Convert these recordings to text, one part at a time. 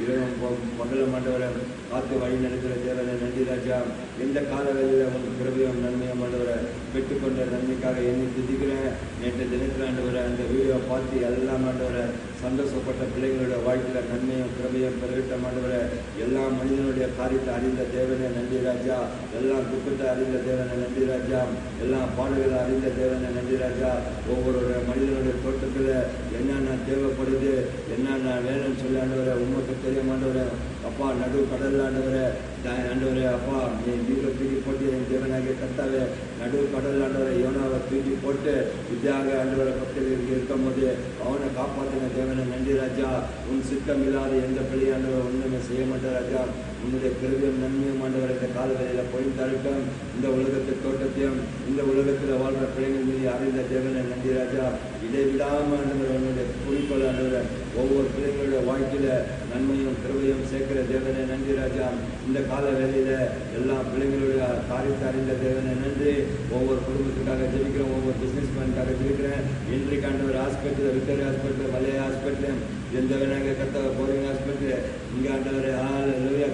இரவும் பகலும் ஆண்டவரை காத்து வழி நடக்கிற தேவனை நன்றி ராஜா. எந்த காலவெளியில் உங்கள் கிருபையும் நன்மையும் ஆண்டவரை பெற்றுக்கொண்ட நன்மைக்காக எண்ணி துதிக்கிறேன். நேற்று தினத்தில் ஆண்டவரை அந்த வீடியோவை பார்த்து எல்லாம் ஆண்டவரை சந்தோஷப்பட்ட பிள்ளைகளோட வாழ்க்கையில் நன்மையும் கிருபையும் பெருகிட்ட ஆண்டவரை எல்லா மனிதனுடைய காரியத்தை அறிந்த தேவனை நன்றி ராஜா. எல்லா துக்கத்தை அறிந்த தேவனை நன்றி ராஜா. எல்லா பாடுகளை அறிந்த தேவனை நன்றி ராஜா. ஒவ்வொரு மனிதனுடைய தோட்டத்தில் என்னென்ன தேவைப்படுது என்னென்ன வேணும்னு சொல்லி ஆண்டவரை உண்மைக்கு தெரிய ஆண்டவரை அப்பா நடு கடல் ஆண்டவரை அப்பா நீ வீட்டில் தூக்கி போட்டு என் தேவனாகிய கர்த்தாவே நடு கடல் ஆண்டவரை யோனாவை தூக்கி போட்டு வித்தியாக ஆண்டவரை பக்கத்தில் இருக்கும் போது அவனை காப்பாற்றின தேவனை நன்றி ராஜா. உன் சித்தம் இல்லாத எந்த பிள்ளையாண்டவர் ஒன்றுமே செய்ய மாட்டேன் ராஜா. உன்னுடைய கிருபையும் நன்மையும் ஆண்டவர் இந்த காலவெளியில் போய் தரட்டும். இந்த உலகத்து தோட்டத்தையும் இந்த உலகத்தில் வாழ்கிற பிள்ளைகள் மீது அறிந்த தேவனை நன்றி ராஜா. இதை விடாமல் ஆண்டவர் உன்னுடைய குறிக்கோள் ஆண்டவர் ஒவ்வொரு பிள்ளைகளுடைய வாழ்க்கையில நன்மையும் கிருபையும் சேர்க்கிற தேவனை நன்றி ராஜா. இந்த கால வேளையில எல்லா பிள்ளைங்களுடைய காரியத்தை அறிந்த தேவனை நன்றி. ஒவ்வொரு குடும்பத்துக்காக ஜெபிக்கிறேன். ஒவ்வொரு பிசினஸ் மேனுக்காக ஜெபிக்கிறேன். இன்றைக்கு ஆண்டவர் ஹாஸ்பிட்டல் விக்டோரியா ஹாஸ்பிட்டல் வலைய ஹாஸ்பிட்டல் எந்த வேணாங்க கர்த்தர் போரிங் ஹாஸ்பிட்டல் இங்கே ஆண்டவர்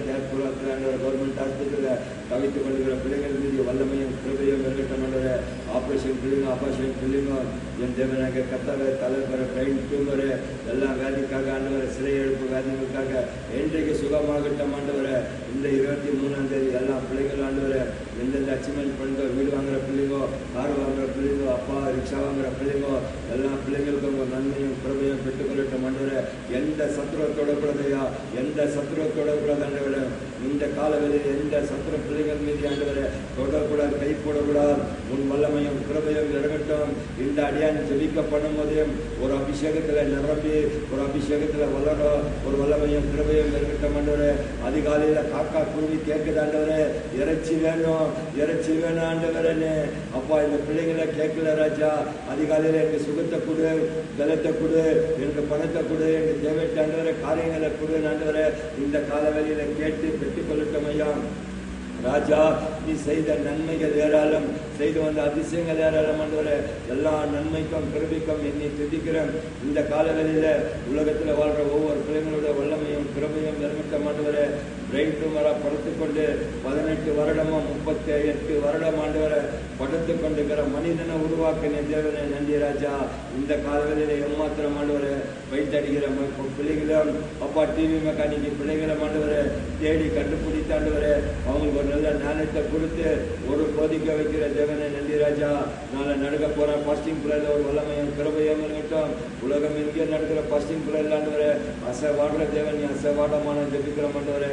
கேர்புரத்தில் ஆண்டவர் கவர்மெண்ட் ஹாஸ்பிட்டலில் தவித்துக் கொள்கிற பிள்ளைகள் மீது வல்லமையும் கிருபையும் இருக்கட்டும் ஆண்டவர். ஆப்ரேஷன் பிள்ளைங்க என் தேவனாக கர்த்தாவே தலைவர பிரெயின் டியூமரு எல்லா வியாதிக்காக ஆண்டவர் சிறை எழுப்பு வியாதிகளுக்காக இன்றைக்கு சுகமாகட்டும் ஆண்டவர். இந்த 23ஆம் தேதி எல்லா பிள்ளைகள் ஆண்டவர் எந்தெந்த அச்சீவ்மெண்ட் பண்ணுங்க வீடு வாங்குற பிள்ளைங்கோ கார் வாங்குற பிள்ளைங்கோ அப்பா ரிக்ஷா வாங்குற பிள்ளைங்கோ எல்லா பிள்ளைங்களுக்கும் உங்கள் நன்மையும் கிருபையும் பெற்றுக்கொள்ளட்டும் ஆண்டவர். எந்த சத்துருவத்தோட கூடாதையா எந்த சத்துருவத்தோட கூடாது ஆண்டவர். இந்த காலவெளியில் எந்த சத்துரு பிள்ளைகள் மீது ஆண்டவர் தொடக்கூடாது கை போடக்கூடாது. உன் வல்லமையும் கிருபையும் இறங்கட்டும். இந்த அடியான் ஜெபிக்க பண்ணும் போதே ஒரு அபிஷேகத்தில் நிரம்பி ஒரு அபிஷேகத்தில் வளரும். ஒரு வல்லமையும் கிருபையும் இருக்கட்டும் ஆண்டவர். அதிகாலையில் காக்கா குருவி கேட்குது ஆண்டவர் இறைச்சி வேணும் ஆண்டவரன்னு. அப்பா இந்த பிள்ளைங்களை கேட்கல ராஜா. அதிகாலையில் எனக்கு சுகத்தை கொடு பலத்தை கொடு எனக்கு பணத்தை கொடு எனக்கு தேவையான ஆண்டவரை காரியங்களை கொடு ஆண்டவரை இந்த காலவெளியில கேட்டு பெற்றுக்கொள்ளட்டும் ஐயா ராஜா. நீ செய்த நன்மைகள் ஏராளம் செய்து வந்த அதிசயங்கள் ஏராளம் ஆண்டவரே. எல்லா நன்மைக்கும் கிருபைக்கும் என்னை துதிக்கிறேன். இந்த காலவெளியில உலகத்தில் வாழ்ற ஒவ்வொரு பிள்ளைங்களுடைய வல்லமையும் கிருபையும் நிர்மித்த ஆண்டவரே. பிரெயின் டியூமரா படுத்துக்கொண்டு 18 வருடமும் 38 வருடம் ஆண்டவரை படுத்துக் கொண்டிருக்கிற மனிதனை உருவாக்கின தேவனை நன்றி ராஜா. இந்த காலவெளியில ஏமாத்திரம் ஆண்டவரை வைத்தடிக்கிற பிள்ளைகளும் அப்பா டிவி மெக்கானிக்கு பிள்ளைகளை ஆண்டவரை தேடி கண்டுபிடித்த ஆண்டவரை அவங்களுக்கு ஒரு நல்ல ஞானத்தை கொடுத்து ஒரு கோதிக்க வைக்கிற தேவனை நன்றி ராஜா. நாளை நடக்க போற பாஸ்டிங் பிள்ளைல ஒரு வல்லமையும் கிருபையும் இருக்கட்டும். உலகம் எங்கே நடக்கிற பாஸ்டிங் பிள்ளைல ஆண்டவரை அசைவாடுற தேவன் அசைவாடமான ஜெபிக்கிற ஆண்டவரை